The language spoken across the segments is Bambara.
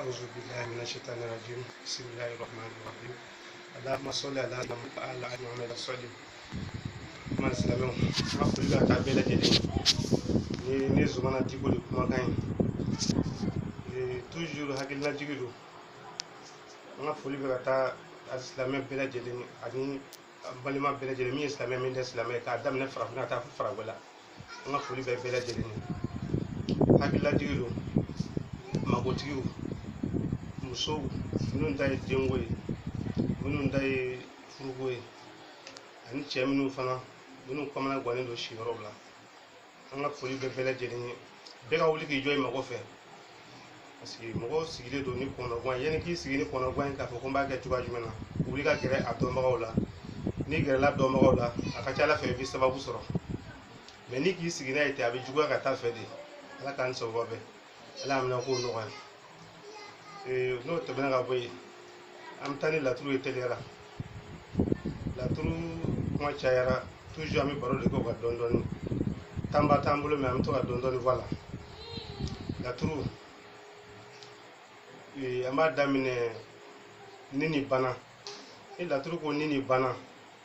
أعوذ بالله من الشيطان الرجيم بسم الله الرحمن الرحيم اللهم صل على محمد صلي man silamɛw ma foli bɛ ka taa bɛɛ lajɛlen ni zumana diko de kumakan ye toujours hakilina jigi don an ka foli bɛ ka taa a silamɛ bɛɛ lajɛlen ani balima bɛɛ lajɛlen min ye silamɛ min tɛ silamɛ ye k'a daminɛ farafinna ka taa fo faragɔ la an ka foli bɛ bɛɛ lajɛlen ye hakilina jigi don magotigiw musow minnu ta ye denko ye minnu ta ye furuko ye ani cɛ minnu fana minnu kamana gannen don siyɔrɔw la an ka foli bɛ bɛɛ lajɛlen ye bɛɛ ka wuli k'i jɔ i mago fɛ parce que mɔgɔ sigilen don ni kɔnɔguwan yanni k'i sigi ni kɔnɔguwan k'a fɔ ko n b'a kɛ cogoya jumɛn na wuli ka gɛrɛ a dɔnbagaw la n'i gɛrɛla dɔnbagaw la a ka ca ala fɛ i bɛ sababu sɔrɔ mɛ ni k'i sigi n'a ye ten a bɛ juguya ka taa fɛ de ala k'an sababu bɛɛ ala y'a minɛ k'o nɔgɔya n'o tɛmɛna ka bɔ yen an bɛ taa ni laturu ye teliyara laturu kuma cayara toujours an bɛ baro de kɛ o ka dɔɔni dɔɔni tanba t'an bolo mɛ an bɛ to ka dɔɔni dɔɔni fɔ a la laturu an b'a daminɛ ni nin bana ni laturu ko ni nin bana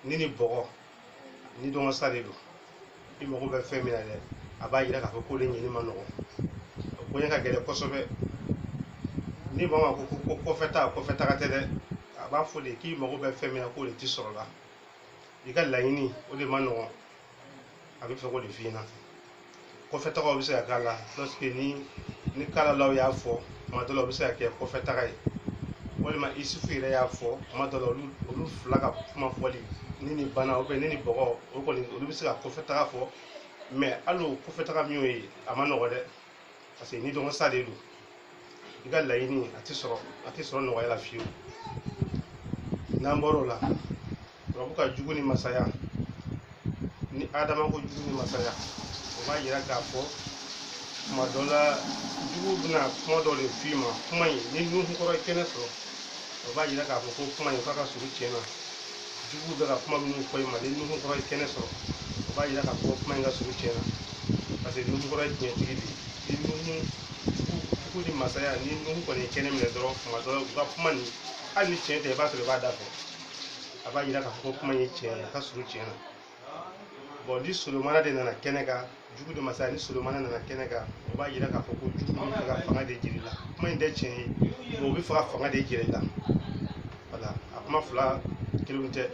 ni nin bɔgɔ ni dɔngɔ sa de don i mago bɛ fɛn min na dɛ a b'a yira k'a fɔ k'o de ɲini ma nɔgɔn o bonya ka gɛlɛn kosɛbɛ ni maa ma ko kɔfɛ taga tɛ dɛ a b'a fɔ de k'i mago bɛ fɛn min na k'o de ti sɔrɔ la i ka laɲini o de ma nɔgɔn a bɛ fɛ k'o de f'i ɲɛna kɔfɛ tagaw bɛ se ka k'a la lorsque ni kalalaw y'a fɔ tuma dɔ la o bɛ se ka kɛ kɔfɛ taga ye walima isufu yɛrɛ y'a fɔ tuma dɔ la olu fila ka kuma fɔli ni nin bana ni nin bɔgɔ o kɔni olu bɛ se ka kɔfɛ taga fɔ mɛ hali o kɔfɛ taga min y'o ye a ma nɔgɔn dɛ parce que ni dɔgɔ sa de don i ka laɲini a tɛ sɔrɔ nɔgɔya la fiyewu n'an bɔr'o la turabu ka jugu ni masaya ni adama ko jugu ni masaya o b'a yira k'a fɔ tuma dɔ la jugu bɛna kuma dɔ de f'i ma kuma in ni nuhu kɔrɔ ye kɛnɛ sɔrɔ o b'a yira k'a fɔ ko kuma in k'a ka surun tiɲɛna jugu bɛ ka kuma minnu fɔ i ma ni nuhu kɔrɔ ye kɛnɛ sɔrɔ o b'a yira k'a fɔ ko kuma in ka surun tiɲɛna parce que nuhu kɔrɔ ye tiɲɛtigi de ye ni nuhu jugu ni masaya ni nuhu kɔni ye kɛnɛ minɛ dɔrɔn tuma dɔ la u ka kuma nin hali ni tiɲɛ tɛ i b'a sɔrɔ i b'a da fɔ a b'a yira k'a fɔ ko kuma ye tiɲɛ ye a ka surun tiɲɛ na bon ni solomana de nana kɛnɛ kan jugu de masaya ni solomana nana kɛnɛ kan o b'a yira k'a fɔ ko jugu bɛ fɛ ka fanga de jira i la kuma in tɛ tiɲɛ ye o bɛ fɛ ka fanga de jira i la voilà a kuma fila kelenw tɛ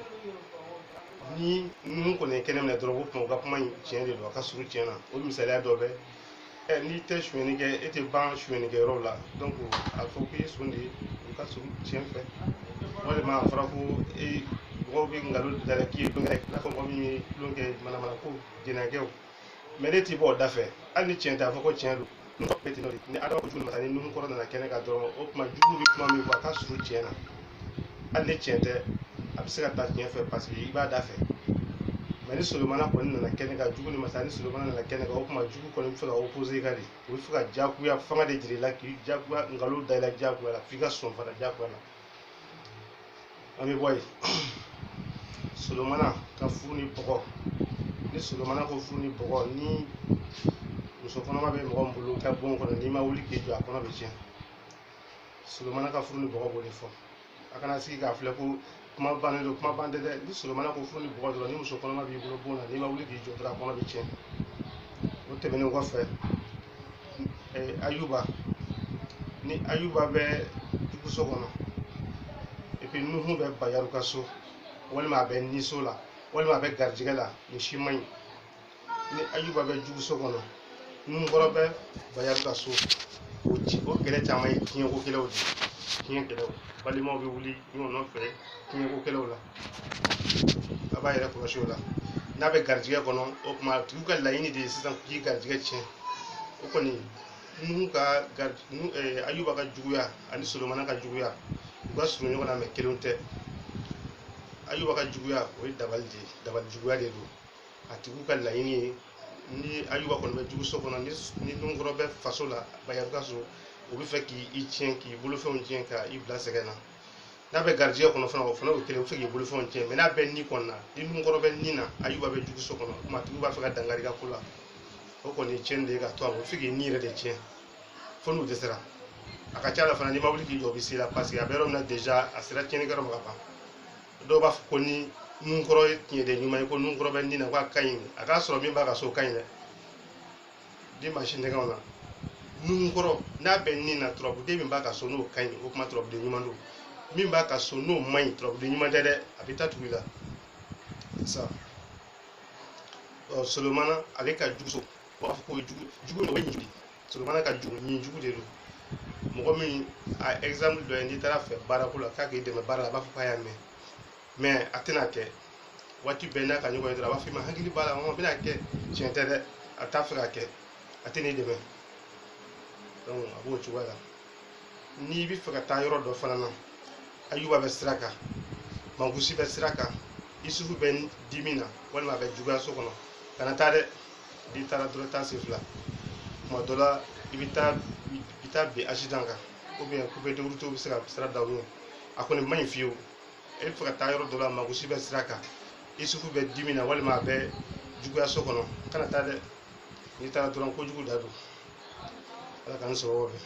ni nuhu kɔni ye kɛnɛ minɛ dɔrɔn o tuma u ka kuma in tiɲɛ de don a ka surun tiɲɛ na o misaliya dɔ bɛ n'i tɛ sonyɛni kɛ e tɛ ban sonyɛnikɛyɔrɔ la donc a fɔ k'i ye son de ye u ka surun tiɲɛ fɛ walima a fɔra ko mɔgɔw bɛ nkalon da la k'i ye tulonkɛ i n'a fɔ mɔgɔ min ye tulon kɛ manamana ko jɛnɛkɛw mɛ ne t'i bɔ o da fɛ hali ni tiɲɛ tɛ a fɔ ko tiɲɛ don n'o bɛ ten ni adama jugu masa ni nuhu kɔrɔ nana kɛnɛ kan dɔrɔn o tuma jugu bɛ kuma min fɔ a ka surun tiɲɛ na hali ni tiɲɛ tɛ a bɛ se ka taa tiɲɛ fɛ parce que i b'a da fɛ mɛ ni solomana kɔni nana kɛnɛ kan jugu ni masa ni solomana nana kɛnɛ kan o tuma jugu kɔni bɛ fɛ ka opposer i ka de o bɛ fɛ ka jagoya fanga de jira i la k'i jagoya nkalon da i la jagoya la f'i ka sɔn fana jagoya la an bɛ bɔ yen solomana ka furu ni bɔgɔ ni solomana ko furu ni bɔgɔ ni muso kɔnɔma bɛ mɔgɔ min bolo ka bon kɔnɔ n'i ma wuli k'i jɔ a kɔnɔ bɛ tiɲɛ solomana ka furu ni bɔgɔ b'o de fɔ a kana sigi k'a filɛ ko kuma bannen don kuma ban tɛ dɛ ni solomana ko furu ni bɔgɔ dɔrɔn ni muso kɔnɔma b'i bolo bon na n'i ma wuli k'i jɔ dɔrɔn a kɔnɔ bɛ tiɲɛ o tɛmɛnen kɔfɛ ayuba ni ayuba bɛ juguso kɔnɔ et puis nuhu bɛ bayaru ka so walima a bɛ niso la walima a bɛ garijɛgɛ la nin si man ɲi ni ayuba bɛ juguso kɔnɔ nuhu kɔrɔ bɛ bayaru ka so o kɛlɛ caman ye tiɲɛko kɛlɛw de tiɲɛ kɛlɛw balimaw bɛ wuli ɲɔgɔn nɔfɛ tiɲɛko kɛlɛw la a b'a yɛrɛ kɔlɔsi o la n'a bɛ garijɛgɛ kɔnɔ o tuma tigiw ka laɲini de ye sisan k'i garijɛgɛ tiɲɛ o kɔni nuhu ka ayuba ka juguya ani solomana ka juguya u ka surun ɲɔgɔn na mɛ kelenw tɛ ayuba ka juguya o ye dabali de ye dabali juguya de don a tigiw ka laɲini ye ni ayuba kɔni bɛ juguso kɔnɔ ni nunkɔrɔ bɛ faso la bayaru ka so o bɛ fɛ k'i tiɲɛ k'i bolofɛnw tiɲɛ ka i bila sɛgɛn na n'a bɛ garijɛgɛ kɔnɔ fana o fana y'o kelen o bɛ fɛ k'i bolofɛnw tiɲɛ mɛ n'a bɛ ni kɔni na ni nunkɔrɔ bɛ ni na ayuba bɛ juguso kɔnɔ o tuma tigiw b'a fɛ ka dankari ka ko la o kɔni ye tiɲɛni de ye ka to a ma o bɛ fɛ k'i ni yɛrɛ de tiɲɛ fo n'u dɛsɛra a ka ca la fana n'i ma wuli k'i jɔ o bɛ se la parce que a bɛ yɔrɔ min na déjà a sera tiɲɛnikɛyɔrɔ ma ka ban dɔw b'a fɔ ko ni nunkɔrɔ ye tiɲɛden ɲuman ye ko nunkɔrɔ bɛ nin na ko a ka ɲi a k'a sɔrɔ min b'a ka so ka ɲi dɛ di mansin nɛgɛw na nunkɔrɔ n'a bɛ nin na turabuden min b'a ka so n'o ka ɲi o kuma turabuden ɲuman don min b'a ka so n'o man ɲi turabuden ɲuman tɛ dɛ a bɛ taa tugu i la sa Solomana ale ka jugu so o b'a fɔ ko jugu o ye ɲin jugu Solomana ka jugu ɲin jugu de don mɔgɔ min a exemple dɔ ye n'i taara fɛ baarako la k'a k'i dɛmɛ baara la a b'a fɔ k'a y'a mɛn mais a tɛna kɛ waati bɛɛ n'a ka ɲɔgɔn ye dɔrɔn a b'a fɔ i ma hakili b'a la a bɛna kɛ tiɲɛ tɛ dɛ a t'a fɛ ka kɛ a tɛ n'i dɛmɛ donc a b'o cogoya la n'i bɛ fɛ ka taa yɔrɔ dɔ fana na Ayuba bɛ sira kan Mankusi bɛ sira kan Isufu bɛ dimi na walima a bɛ juguya so kɔnɔ kana taa dɛ n'i taara dɔrɔn taa sen fila tuma dɔ la i bɛ taa bin accident kan ou bien coupé de route bɛ se ka sira da u ɲɛ a kɔni man ɲi fiyewu e bɛ fɛ ka taa yɔrɔ dɔ la Mankusi bɛ sira kan Isufu bɛ dimi na walima a bɛ juguya so kɔnɔ kana taa dɛ n'i taara dɔrɔn kojugu da don ala k'an sɔrɔ o fɛ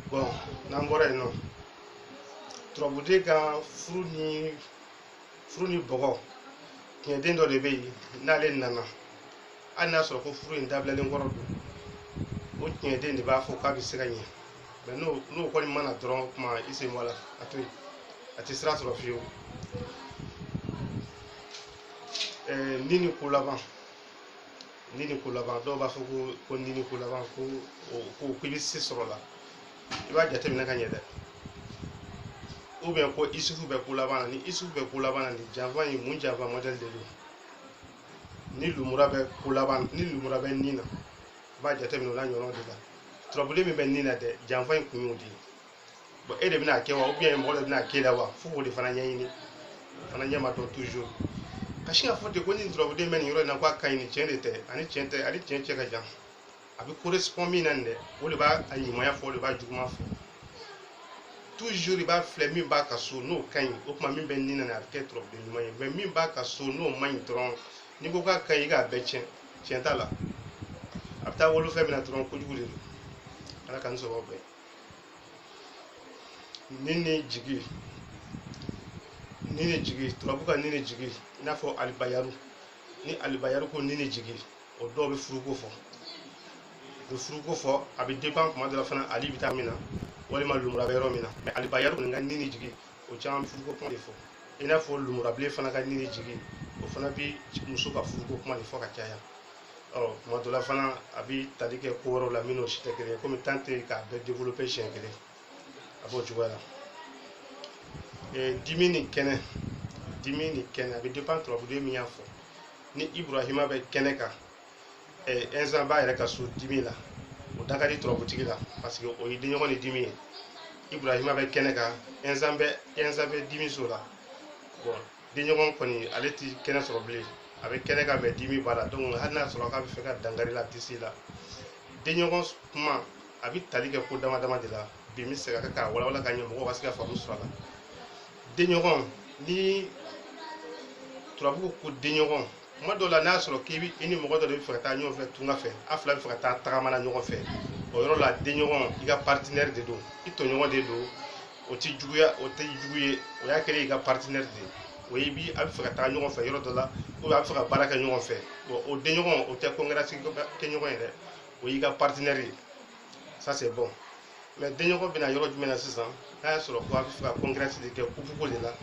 bon n'an bɔra yen nɔ turabuden ka furu ni bɔgɔ tiɲɛden dɔ de bɛ yen n'ale nana hali n'a sɔrɔ ko furu in dabilalen kɔrɔ don o tiɲɛden de b'a fɔ k'a bɛ se ka ɲɛ mais n'o kɔni mana dɔrɔn kuma i sen bɔ a la a to yen a tɛ sira sɔrɔ fiyewu ni ni ko laban dɔw b'a fɔ ko ni ni ko laban ko i bɛ se sɔrɔ la i b'a jateminɛ ka ɲɛ dɛ ou bien ko Isufu bɛ ko laban na ni Isufu bɛ ko laban na ni janfa in mun janfa modèle de don ni lumura bɛ ko laban ni lumura bɛ nin na i b'a jateminɛ o n'a ɲɔgɔnnaw de la turabuden min bɛ nin na dɛ janfa in kun y'o de ye bon e de bɛna kɛ wa ou bien mɔgɔ de bɛna k'e la wa fo k'o de fana ɲɛɲini o fana ɲɛ ma dɔn toujours ka sin ka fɔ ten ko ni turabuden bɛ nin yɔrɔ in na k'a ka ɲi ni tiɲɛ de tɛ ani tiɲɛ tɛ ani tiɲɛ cɛ ka jan a bɛ correspond min na nin dɛ o de b'a a ɲumanya fɔ o de b'a juguman fɔ toujours i b'a filɛ min b'a ka so n'o ka ɲi o tuma min bɛ nin na a bɛ kɛ turabuden ɲuman ye mais min b'a ka so n'o man ɲi dɔrɔn n'i ko k'a ka ɲi i k'a bɛɛ tiɲɛ tiɲɛ t'a la a bɛ taa wolo fɛn min na dɔrɔn kojugu de don ala k'an sɔrɔ o bɛɛ ni jigi turabu ka ni jigi i n'a fɔ alibayaru ni alibayaru ko ni jigi o dɔw bɛ furuko fɔ u bɛ furuko fɔ a bɛ dépend kuma dɔ la fana ali bɛ taa min na walima lumura bɛ yɔrɔ min na mais alibayaru kɔni ka ni jigi o caman bɛ furuko kuma de fɔ i n'a fɔ lumurabilen fana ka ni jigi o fana bɛ muso ka furuko kuma de fɔ ka caya tuma dɔ la fana a bɛ tali kɛ ko wɛrɛw la min n'o si tɛ kelen ye komi temps tɛ k'a bɛɛ développer siɲɛ kelen a b'o cogoya la dimi ni kɛnɛ a bɛ dépend turabuden min y'a fɔ ni Ibrahima bɛ kɛnɛ kan Ɛnzan b'a yɛrɛ ka so dimi la o da ka di turabutigi la parce que o ye denɲɔgɔn ni dimi ye Ibrahima bɛ kɛnɛ kan Ɛnzan bɛ dimi so la bon denɲɔgɔn kɔni ale tɛ kɛnɛ sɔrɔ bilen a bɛ kɛnɛ kan mais dimi b'a la donc hali n'a sɔrɔ k'a bɛ fɛ ka dankari la a tɛ se la denɲɔgɔn kuma a bɛ tali kɛ ko dama dama de la bi n bɛ se ka kɛ k'a walawala ka ɲɛ mɔgɔw ka se ka faamu sɔrɔ a la denɲɔgɔn ni turabu ko denɲɔgɔn kuma dɔw la n'a sɔrɔ i ni mɔgɔ dɔ de bɛ fɛ ka taa ɲɔgɔn fɛ tunga fɛ a fila bɛ fɛ ka taa tagamana ɲɔgɔn fɛ o yɔrɔ la denɲɔgɔn i ka partenaire de don i tɔɲɔgɔn de don o tɛ jugu ye o y'a kɛlen i ka partenaire de o ye a bɛ fɛ ka taa ɲɔgɔn fɛ yɔrɔ dɔ la ou bien a bɛ fɛ ka baara kɛ ɲɔgɔn fɛ bon o denɲɔgɔn o tɛ congrès kɛ ɲɔgɔn ye dɛ o y'i ka partenaire ye ça c'est bon mais denɲɔgɔn bɛna yɔrɔ jumɛn na sisan n'a y'a sɔrɔ ko a bɛ fɛ ka congrès de kɛ kupuko de la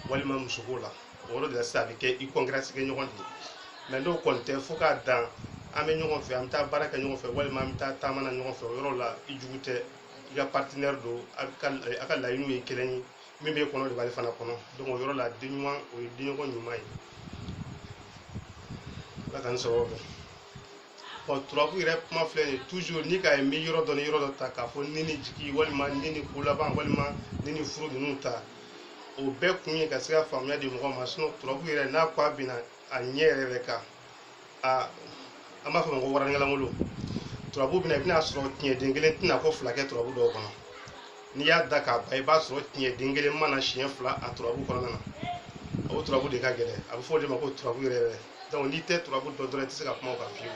walima musoko la o yɔrɔ de la sisan a bɛ kɛ i congrès kɛ ɲɔgɔn de mais n'o kɔni tɛ fo k'a dan an bɛ ɲɔgɔn fɛ an bɛ taa baara kɛ ɲɔgɔn fɛ walima an bɛ taa taamana ɲɔgɔn fɛ o yɔrɔ la i jugu tɛ i ka partenaire don a ka laɲiniw ye kelen ye min b'e kɔnɔ de b'ale fana kɔnɔ donc o yɔrɔ la den ɲuman o ye denɲɔgɔn ɲuman ye ala k'an sɔrɔ o fɛ bon turabu yɛrɛ kuma filɛ nin ye toujours ni k'a ye n bɛ yɔrɔ dɔ ni yɔrɔ dɔ ta k'a fɔ ni ni jigi walima ni ni ko laban walima ni ni furu ninnu ta o bɛɛ kun ye ka se ka faamuya di mɔgɔw ma sinon turabu yɛrɛ n'a ko a bɛna a ɲɛ yɛrɛ kan an b'a fɔ ma ko waranikɛlankolon turabu bɛna i bɛna sɔrɔ tiɲɛden kelen tɛna ko fila kɛ turabu dɔw kɔnɔ n'i y'a da k'a ban i b'a sɔrɔ tiɲɛden kelen mana siɲɛ fila a turabu kɔnɔna na o turabu de ka gɛlɛn a bɛ fɔ o de ma ko turabu yɛrɛ donc n'i tɛ turabu dɔn dɔrɔn i tɛ se ka kuma o kan fiyewu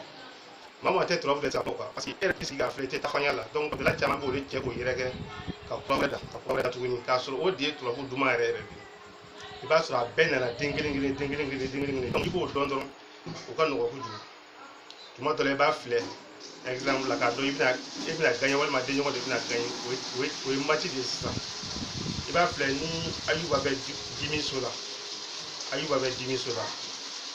maman tɛ turabu de ta quoi parce que elle kisi ka filɛ tɛ tafanya la donc bɛla caman b'o de cɛ k'o yɛrɛ kɛ ka kura wɛrɛ da tuguni k'a sɔrɔ o de ye turabu duman yɛrɛ yɛrɛ de i b'a sɔrɔ a bɛɛ nana den kelen kelen donc i b'o dɔn dɔrɔn o ka nɔgɔ kojugu tuma dɔ la i b'a filɛ exemple la k'a dɔn i bɛna gagner walima denɲɔgɔn de bɛna gagner o ye match de ye sisan i b'a filɛ ni Ayuba bɛ dimiso la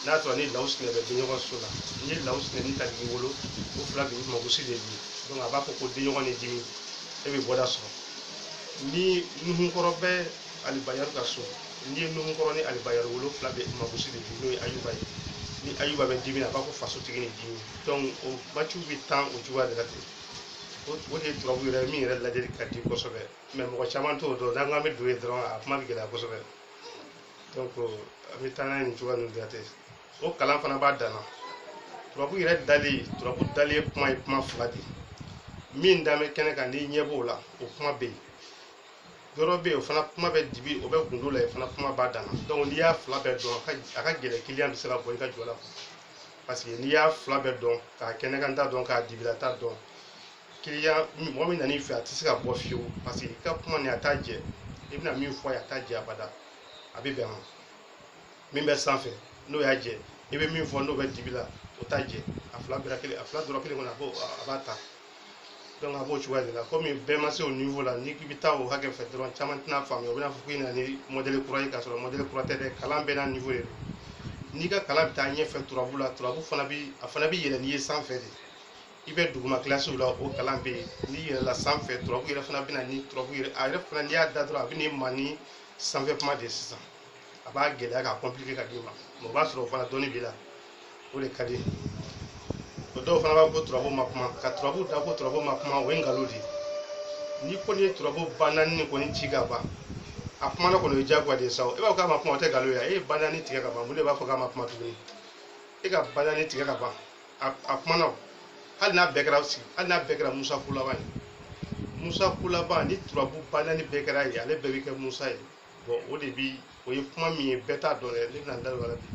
n'a sɔrɔ ni Lawusinɛ bɛ denɲɔgɔn so la ni Lawusinɛ ni Tadigi wolo o fila bɛ magosi de di donc a b'a fɔ ko denɲɔgɔn ni dimi e bɛ bɔda sɔrɔ ni Nuhunkɔrɔ bɛ Ali Bayaru ka so ni ye Nuhunkɔrɔ ni Ali Bayaru wolo fila bɛ magosi de di n'o ye Ayuba ye ni Ayuba bɛ dimi a b'a fɔ fasotigi ni dimi donc o match bɛ tan o cogoya de la ten o de ye turabu yɛrɛ min yɛrɛ lajɛli ka di kosɛbɛ mais mɔgɔ caman t'o dɔn n'an k'an bɛ don yen dɔrɔn a kuma bɛ gɛlɛya kosɛbɛ donc a bɛ taa n'a ye nin cogoya ninnu de la ten o kalan fana b'a dan na turabu yɛrɛ dali ye kuma fila de min dan bɛ kɛnɛ kan n'i ɲɛ b'o la o kuma bɛ yen yɔrɔ bɛ yen o fana kuma bɛ dibi o bɛ gundo la yen fana kuma b'a dan na donc n'i y'a fila bɛɛ dɔn a ka gɛlɛn kiliyan bɛ se ka bɔ i ka jɔ la parce que n'i y'a fila bɛɛ dɔn k'a kɛnɛ kan ta dɔn k'a dibila ta dɔn kiliyan mɔgɔ min nan'i fɛ a tɛ se ka bɔ fiyewu parce que i ka kuma nin a t'a jɛ i bɛna min fɔ a ye a t'a jɛ abada a bɛ bɛn ma min bɛ sanfɛ n'o y'a jɛ i bɛ min fɔ n'o bɛ dibi la o t'a jɛ a fila dɔrɔn kelen kɔnɔ a b'a ta donc a b'o cogoya de la komi bɛɛ ma se o niveau la n'i k'i bɛ taa o hakɛ fɛ dɔrɔn caman tɛna faamuya o bɛna fɔ ko i nana ni modèle kura ye k'a sɔrɔ modèle kura tɛ dɛ kalan bɛɛ n'a niveau de don n'i ka kalan bɛ taa ɲɛfɛ turabu la turabu fana bɛ yɛlɛn n'i ye sanfɛ de i bɛ duguma kilasiw la o kalan bɛ yen n'i yɛlɛla sanfɛ turabu yɛrɛ fana bɛ na ni turabu yɛrɛ a yɛrɛ fana n'i y'a da dɔrɔn a bɛ n'i ma ni sanfɛ kuma de ye sisan a b'a gɛlɛya k'a compliquer ka d'i ma o b'a sɔrɔ o fana dɔnni b'i la o de ka di o dɔw fana b'a ko turabu ma kuma ka turabu da ko turabu ma kuma o ye nkalon de ye n'i kɔni ye turabu ba naani nin kɔni ci ka ban a kumana kɔni o ye diyagoya de ye sa o e b'a fɔ k'a ma kuma o tɛ nkalon ye e ye ba naani tigɛ ka ban mun de b'a fɔ k'a ma kuma tuguni e ka ba naani tigɛ ka ban a kumana hali n'a bɛɛ kɛra Musa Kulaban ye Musa Kulaban ni turabu ba naani bɛɛ kɛra ye ale bɛɛ bɛ kɛ Musa ye bon o ye kuma min ye bɛɛ t'a dɔn dɛ ne bɛna n da don a la bi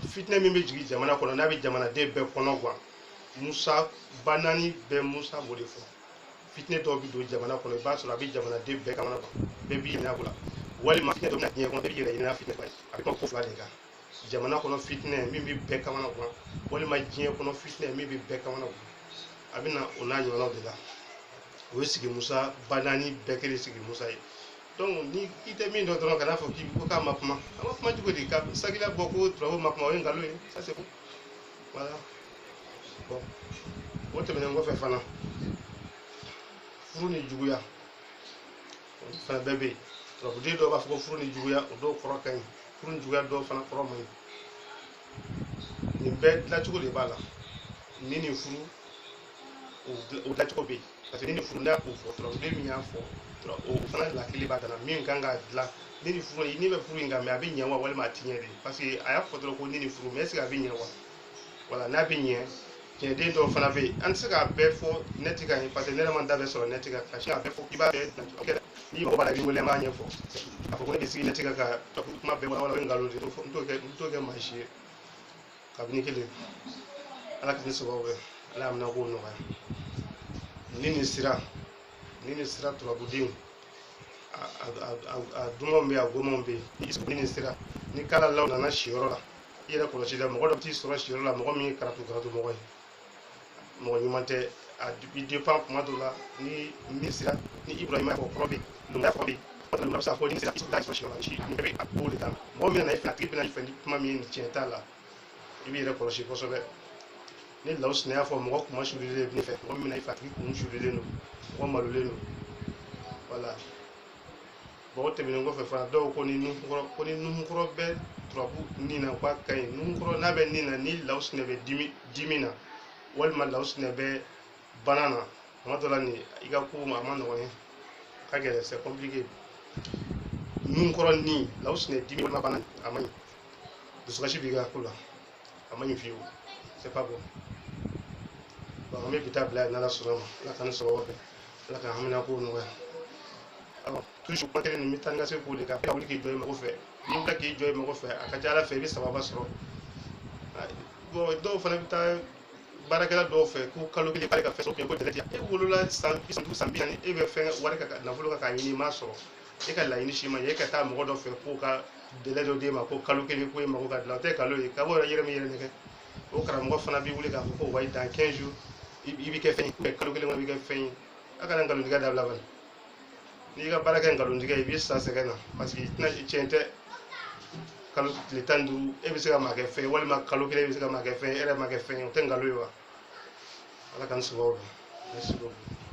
fitinɛ min bɛ jigin jamana kɔnɔ n'a bɛ jamanaden bɛɛ kɔnɔ gan Musa ba naani bɛɛ Musa b'o de fɔ fitinɛ dɔw bɛ don jamana kɔnɔ i b'a sɔrɔ a bɛ jamanaden bɛɛ kamana gan bɛɛ b'i yɛlɛ a ko la walima fitinɛ dɔ bɛ na diɲɛ kɔnɔ bɛɛ b'i yɛrɛ ɲinɛ fitinɛ kɔnɔ a bɛ kuma ko fila de kan jamana kɔnɔ fitinɛ min bɛ bɛɛ kamana gan walima diɲɛ kɔnɔ fitinɛ min bɛ bɛɛ kamana gan a bɛ na o n'a ɲɔgɔnnaw de la o ye sigi Musa ba naani bɛɛ kelen sigi Musa ye donc ni i tɛ min dɔn dɔrɔn kana fɔ ko k'a ma kuma a ma kuma cogo di ka sagila bɔ ko turabu ma kuma o ye nkalon ye ça c'est voilà bon o tɛmɛnen kɔfɛ fana furu ni juguya o fana bɛɛ bɛ yen turabuden dɔw b'a fɔ ko furu ni juguya o dɔw kɔrɔ ka ɲi furu ni juguya dɔw fana kɔrɔ man ɲi nin bɛɛ dilancogo de b'a la ni nin furu o dilancogo bɛ yen parce que ni nin furu n'a k'o fɔ turabuden min y'a fɔ o fana lakili b'a dan na min kan k'a dilan ni nin furu ni bɛ furu in kan mɛ a bɛ ɲɛ wa walima a ti ɲɛ de parce que a y'a fɔ dɔrɔn ko ni nin furu mais est ce que a bɛ ɲɛ wa voilà n'a bɛ ɲɛ tiɲɛden dɔw fana bɛ yen an tɛ se k'a bɛɛ fɔ neti kan ye parce que ne yɛrɛ ma da bɛ sɔrɔ neti kan ka sin k'a bɛɛ fɔ k'i b'a bɛɛ kɛ n'i mago b'a la i bɛ wele an b'a ɲɛfɔ a fɔ ko ne bɛ sigi neti kan ka kuma bɛɛ wala wala o ye nkalon de ye n t'o kɛ maa si ye kabini kelen ala ka ne sababu bɛ ala y'a minɛ k'o nɔgɔya ni nin sira turabudenw a dumanw bɛ yen a gomanw bɛ yen ni nin sira ni kala law nana siyɔrɔ la i yɛrɛ kɔlɔsi la mɔgɔ dɔ bɛ t'i sɔrɔ siyɔrɔ la mɔgɔ min ye karatu mɔgɔ ye mɔgɔ ɲuman tɛ a bi dépend kuma dɔw la ni min sira ni Ibrahima fɔ kɔrɔ bɛ yen lumaya fɔ bɛ yen walima lumaya bɛ se ka fɔ ni sira i t'a sɔrɔ siyɔrɔ la nin bɛɛ bɛ a b'o de kan mɔgɔ min nana i fɛ a tigi bɛna i fɛ ni kuma min ye nin tiɲɛ t'a la i b'i yɛrɛ kɔlɔsi kosɛbɛ ni Lawusinɛ y'a fɔ mɔgɔ kuma surilen bɛ ne fɛ mɔgɔ min bɛna i fɛ a tigi kun surilen don mɔgɔ malolen don voilà bon o tɛmɛnen kɔfɛ fana dɔw ko ni Nuhunkɔrɔ bɛ turabu nin na k'a ka ɲi Nuhunkɔrɔ n'a bɛ nin na ni Lawusinɛ bɛ dimi na walima Lawusinɛ bɛ bana na tuma dɔ la nin i ka ko a ma nɔgɔn ye ka gɛlɛn c'est compliqué Nuhunkɔrɔ ni Lawusinɛ dimi walima bana a ma ɲi dusukasi b'i ka ko la a ma ɲi fiyewu c'est pas bon bon an bɛ bi taa bila yen n'Ala sɔnna ma Ala ka ne sababu bɛn Ala ka hamina kow nɔgɔya alors toujours kuma kelen nin bɛ taa ni ka se k'o de kan wuli k'i jɔ i mago fɛ n'i wulila k'i jɔ i mago fɛ a ka ca Ala fɛ i bɛ sababa sɔrɔ bon dɔw fana bɛ taa baarakɛla dɔw fɛ ko kalo kelen k'ale ka fɛn sɔrɔ ko dɛlɛ di e wolola san 30 san 40 e bɛ fɛn wari ka nafolo ka k'a ɲini i m'a sɔrɔ e ka laɲini si ma ye e ka taa mɔgɔ dɔ fɛ k'o ka dɛlɛ dɔ d'e ma ko kalo kelen ko e mago ka dilan o tɛ kalo ye ka bɔ yɛrɛ min yɛrɛ nɛgɛ o karamɔgɔ fana b'i wuli k'a fɔ ko wayi dans 15 jours i bɛ kɛ fɛn ye kalo kelen kɔnɔ i bɛ kɛ fɛn ye a kana nkalontigɛ dabila bani n'i ka baara kɛ nkalontigɛ i b'i sa sɛgɛn na parce que tiɲɛ tɛ kalo tile 15 e bɛ se ka maa kɛ fɛn ye walima kalo kelen e bɛ se ka maa kɛ fɛn ye e yɛrɛ ma kɛ fɛn ye o tɛ nkalon ye wa ala k'an sababu merci beaucoup